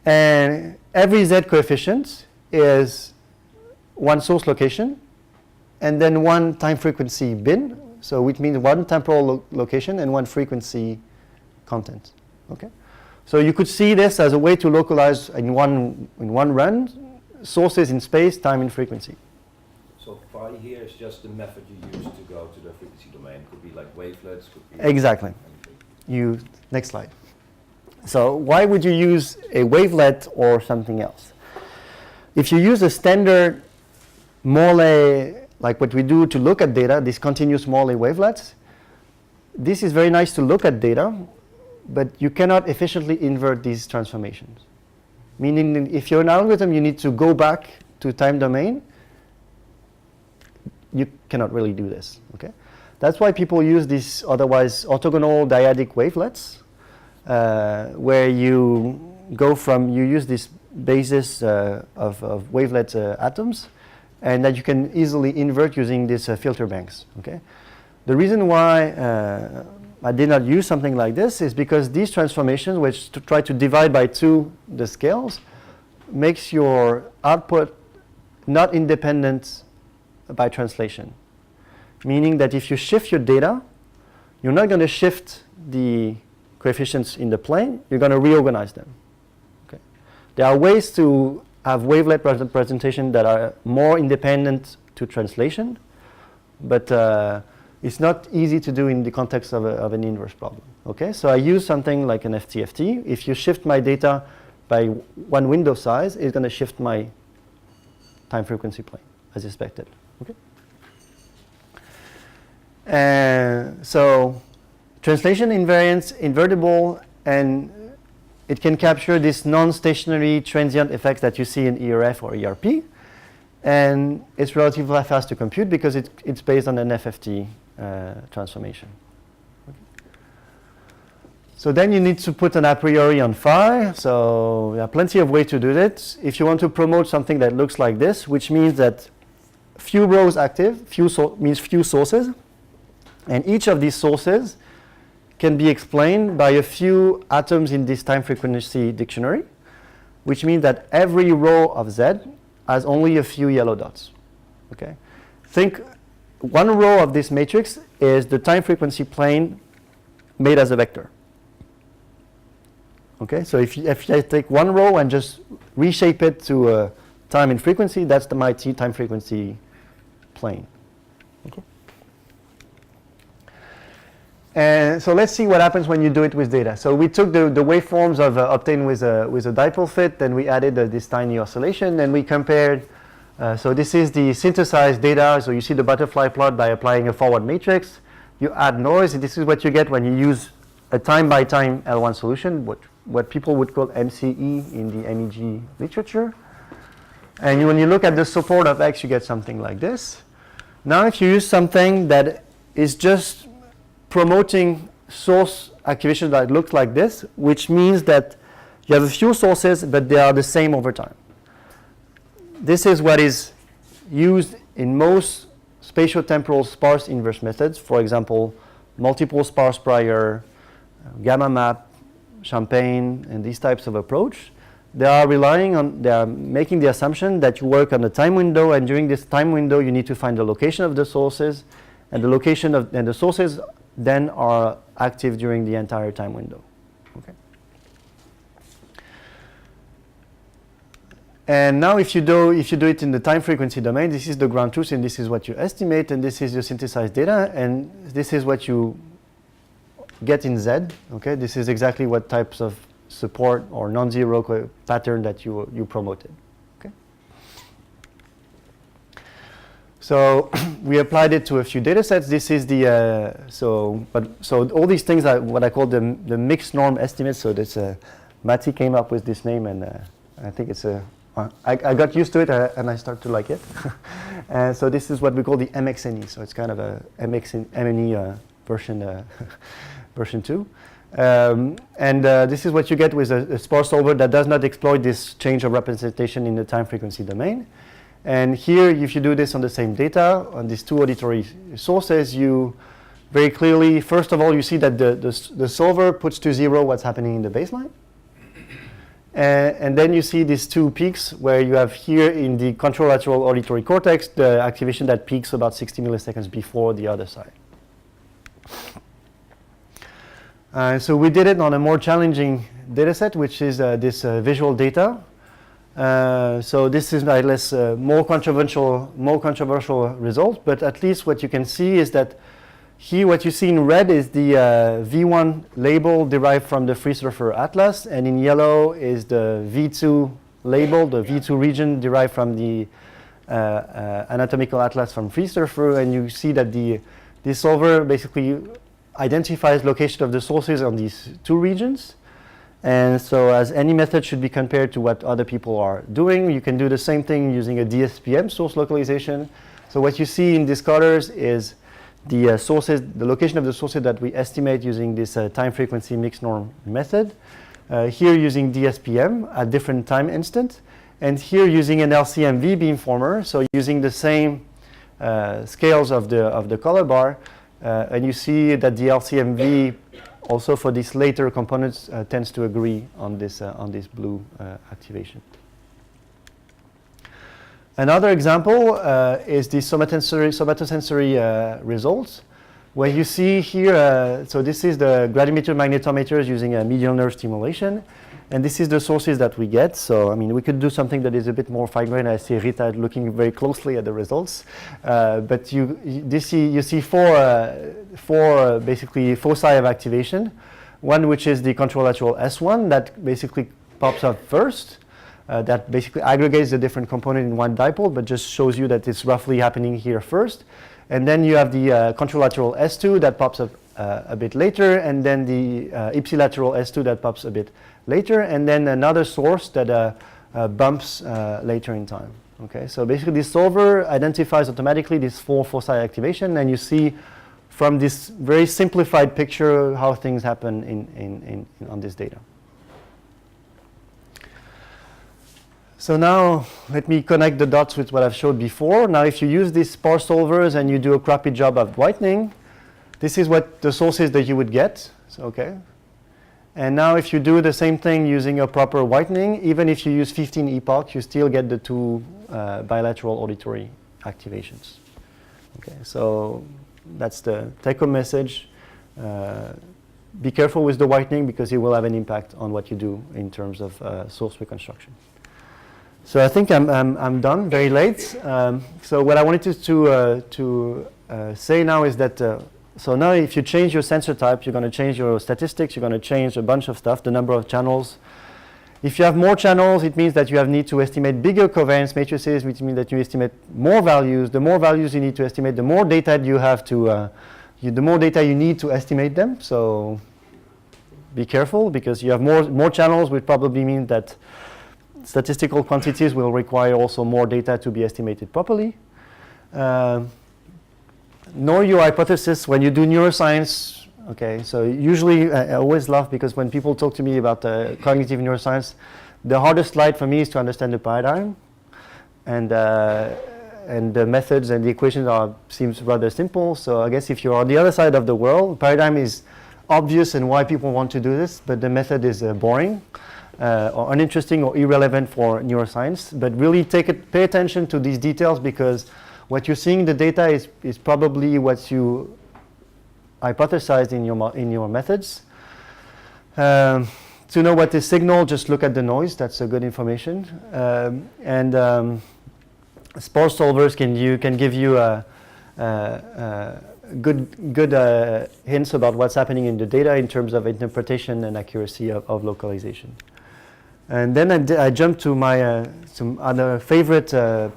And every Z coefficient is one source location and then one time frequency bin, so which means one temporal location and one frequency content. Okay? So you could see this as a way to localize in one run sources in space, time, and frequency. So phi here is just the method you use to go to the frequency domain. Could be like wavelets, could be exactly. Next slide. So why would you use a wavelet or something else? If you use a standard Morley, like what we do to look at data, these continuous Morley wavelets, this is very nice to look at data, but you cannot efficiently invert these transformations. Meaning if you're an algorithm, you need to go back to time domain. You cannot really do this. Okay? That's why people use these otherwise orthogonal dyadic wavelets, where you go from, you use this basis of wavelet atoms, and that you can easily invert using these filter banks. Okay? The reason why I did not use something like this is because these transformations, which to try to divide by 2 the scales, makes your output not independent by translation. Meaning that if you shift your data, you're not going to shift the coefficients in the plane, you're going to reorganize them. Okay? There are ways to have wavelet representation that are more independent to translation, but it's not easy to do in the context of an inverse problem. Okay, so I use something like an FTFT. If you shift my data by 1 window size, it's going to shift my time frequency plane as expected. Okay. So translation invariance, invertible, and it can capture this non-stationary transient effects that you see in ERF or ERP. And it's relatively fast to compute because it's based on an FFT transformation. Okay. So then you need to put an a priori on phi. So there are plenty of ways to do that. If you want to promote something that looks like this, which means that few rows active, means few sources, and each of these sources can be explained by a few atoms in this time frequency dictionary, which means that every row of Z has only a few yellow dots. Okay? Think one row of this matrix is the time frequency plane made as a vector. Okay, so if I take one row and just reshape it to time and frequency, that's my time frequency plane. Okay. And so let's see what happens when you do it with data. So we took the waveforms obtained with a dipole fit, then we added this tiny oscillation, and we compared. So this is the synthesized data. So you see the butterfly plot by applying a forward matrix. You add noise, and this is what you get when you use a time-by-time L1 solution, what people would call MCE in the MEG literature. And when you look at the support of X, you get something like this. Now if you use something that is just promoting source activation that looks like this, which means that you have a few sources, but they are the same over time. This is what is used in most spatiotemporal sparse inverse methods. For example, multiple sparse prior, gamma map, Champagne, and these types of approach. They are making the assumption that you work on a time window, and during this time window, you need to find the location of the sources, and the sources then are active during the entire time window. Okay. And now if you do it in the time frequency domain, this is the ground truth, and this is what you estimate, and this is your synthesized data, and this is what you get in Z. Okay, this is exactly what types of support or non-zero pattern that you promoted. Okay. So we applied it to a few data sets. This is the so all these things are what I call the mixed norm estimates. So this Matti came up with this name, and I think it's a I got used to it and I start to like it. And so this is what we call the MXNE. So it's kind of a MXNE version version 2. And this is what you get with a sparse solver that does not exploit this change of representation in the time frequency domain. And here, if you do this on the same data, on these two auditory sources, you very clearly, first of all, you see that the solver puts to 0 what's happening in the baseline. And then you see these two peaks where you have here in the contralateral auditory cortex the activation that peaks about 60 milliseconds before the other side. So we did it on a more challenging data set, which is this visual data. So this is less more controversial result, but at least what you can see is that here what you see in red is the V1 label derived from the free surfer atlas, and in yellow is the V2 label, the V2 region derived from the anatomical atlas from free surfer, and you see that this solver basically identifies location of the sources on these two regions. And so as any method should be compared to what other people are doing, you can do the same thing using a DSPM, source localization. So what you see in these colors is the sources, the location of the sources that we estimate using this time frequency mixed norm method. Here using DSPM at different time instant, and here using an LCMV beamformer, so using the same scales of the color bar, and you see that the LCMV also for these later components tends to agree on this blue activation. Another example is the somatosensory results, where you see here, so this is the gravimeter magnetometers using a medial nerve stimulation, and this is the sources that we get. So, I mean, we could do something that is a bit more fine-grained. I see Rita looking very closely at the results, but you see four basically foci of activation, one which is the contralateral S1 that basically pops up first. That basically aggregates the different component in one dipole, but just shows you that it's roughly happening here first. And then you have the contralateral S2 that pops up a bit later, and then the ipsilateral S2 that pops a bit later, and then another source that bumps later in time. Okay, so basically this solver identifies automatically these four foci activation, and you see from this very simplified picture how things happen on this data. So now let me connect the dots with what I've showed before. Now if you use these sparse solvers and you do a crappy job of whitening, this is what the sources that you would get. So, okay. And now if you do the same thing using a proper whitening, even if you use 15 epochs, you still get the two bilateral auditory activations. Okay, so that's the take-home message. Be careful with the whitening because it will have an impact on what you do in terms of source reconstruction. So I think I'm done, very late. So what I wanted to say now is that, so now if you change your sensor type, you're going to change your statistics, you're going to change a bunch of stuff, the number of channels. If you have more channels, it means that you need to estimate bigger covariance matrices, which means that you estimate more values. The more values you need to estimate, the more data you have to, the more data you need to estimate them. So be careful because you have more channels, which probably means that statistical quantities will require also more data to be estimated properly. Know your hypothesis when you do neuroscience. Okay, so usually I always laugh because when people talk to me about cognitive neuroscience, the hardest slide for me is to understand the paradigm, and the methods and the equations seems rather simple. So I guess if you're on the other side of the world, paradigm is obvious and why people want to do this, but the method is boring. Or uninteresting or irrelevant for neuroscience, but really pay attention to these details because what you're seeing in the data is probably what you hypothesized in your methods. to know what is signal, just look at the noise. That's a good information. Spore solvers can give you good hints about what's happening in the data in terms of interpretation and accuracy of localization. And then I jumped to my some other favorite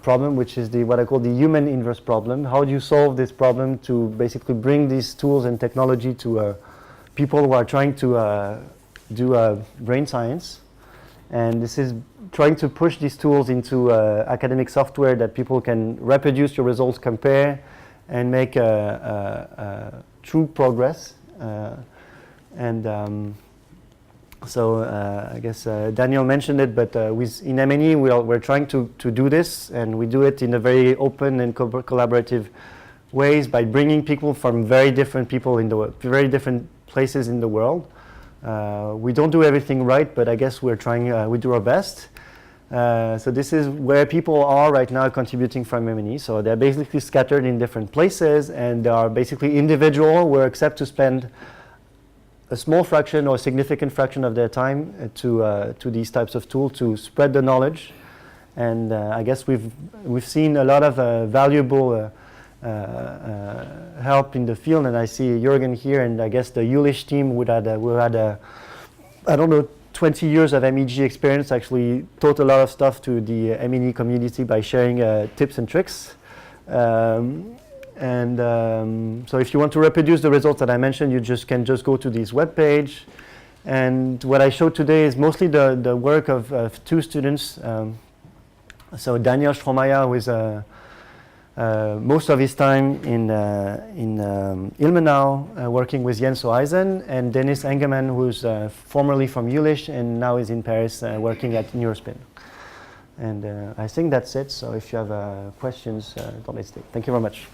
problem, which is what I call the human inverse problem. How do you solve this problem to basically bring these tools and technology to people who are trying to do brain science? And this is trying to push these tools into academic software that people can reproduce your results, compare, and make true progress. So I guess Daniel mentioned it, but in M&E we're trying to do this, and we do it in a very open and collaborative ways by bringing people from very different very different places in the world. We don't do everything right, but I guess we're trying. We do our best. So this is where people are right now contributing from M&E. So they're basically scattered in different places, and they are basically individual who accept to spend a small fraction or a significant fraction of their time to these types of tools to spread the knowledge. And I guess we've seen a lot of valuable help in the field, and I see Jürgen here, and I guess the Jülich team we had I don't know, 20 years of MEG experience, actually taught a lot of stuff to the M&E community by sharing tips and tricks. So if you want to reproduce the results that I mentioned, you can just go to this webpage. And what I showed today is mostly the work of two students. So Daniel Strohmeyer, who is most of his time in Ilmenau, working with Jens Oeisen, and Dennis Engemann, who's formerly from Jülich and now is in Paris working at Neurospin. And I think that's it. So if you have questions, don't hesitate. Thank you very much.